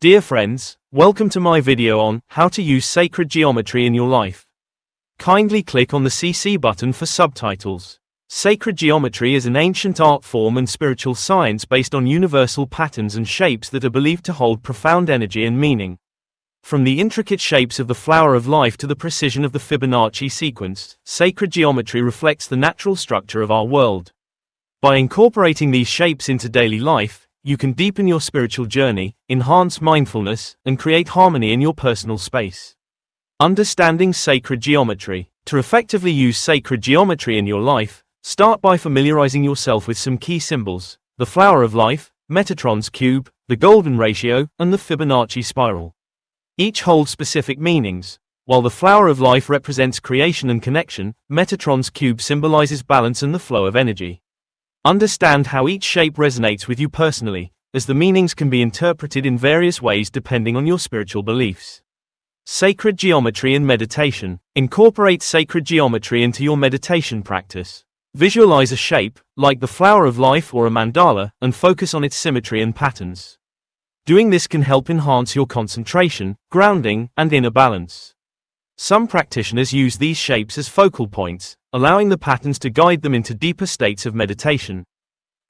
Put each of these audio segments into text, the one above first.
Dear friends, welcome to my video on how to use sacred geometry in your life. Kindly click on the CC button for subtitles. Sacred geometry is an ancient art form and spiritual science based on universal patterns and shapes that are believed to hold profound energy and meaning. From the intricate shapes of the flower of life to the precision of the Fibonacci sequence, sacred geometry reflects the natural structure of our world. By incorporating these shapes into daily life, you can deepen your spiritual journey, enhance mindfulness, and create harmony in your personal space. Understanding sacred geometry. To effectively use sacred geometry in your life, start by familiarizing yourself with some key symbols: the flower of life, Metatron's cube, the golden ratio, and the Fibonacci spiral. Each holds specific meanings. While the flower of life represents creation and connection, Metatron's cube symbolizes balance and the flow of energy. Understand how each shape resonates with you personally, as the meanings can be interpreted in various ways depending on your spiritual beliefs. Sacred geometry and meditation. Incorporate sacred geometry into your meditation practice. Visualize a shape, like the flower of life or a mandala, and focus on its symmetry and patterns. Doing this can help enhance your concentration, grounding, and inner balance. Some practitioners use these shapes as focal points, allowing the patterns to guide them into deeper states of meditation.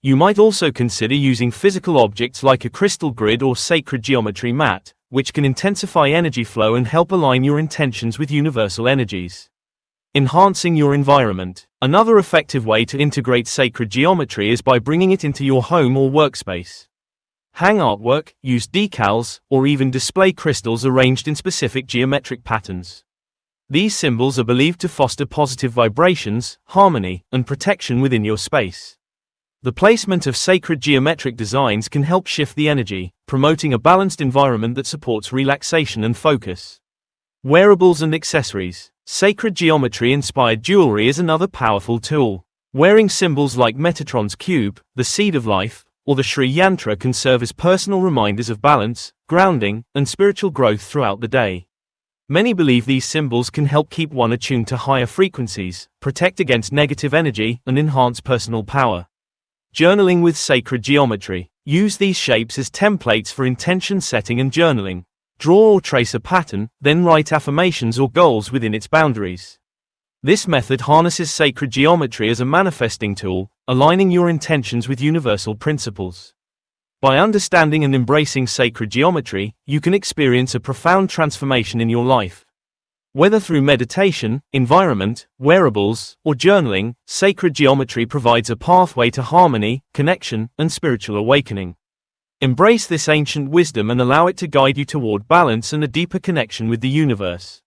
You might also consider using physical objects like a crystal grid or sacred geometry mat, which can intensify energy flow and help align your intentions with universal energies. Enhancing your environment. Another effective way to integrate sacred geometry is by bringing it into your home or workspace. Hang artwork, use decals, or even display crystals arranged in specific geometric patterns. These symbols are believed to foster positive vibrations, harmony, and protection within your space. The placement of sacred geometric designs can help shift the energy, promoting a balanced environment that supports relaxation and focus. Wearables and accessories. Sacred geometry-inspired jewelry is another powerful tool. Wearing symbols like Metatron's cube, the seed of life, or the Sri Yantra can serve as personal reminders of balance, grounding, and spiritual growth throughout the day. Many believe these symbols can help keep one attuned to higher frequencies, protect against negative energy, and enhance personal power. Journaling with sacred geometry. Use these shapes as templates for intention setting and journaling. Draw or trace a pattern, then write affirmations or goals within its boundaries. This method harnesses sacred geometry as a manifesting tool, aligning your intentions with universal principles. By understanding and embracing sacred geometry, you can experience a profound transformation in your life. Whether through meditation, environment, wearables, or journaling, sacred geometry provides a pathway to harmony, connection, and spiritual awakening. Embrace this ancient wisdom and allow it to guide you toward balance and a deeper connection with the universe.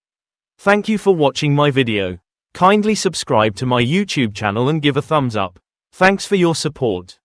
Thank you for watching my video. Kindly subscribe to my YouTube channel and give a thumbs up. Thanks for your support.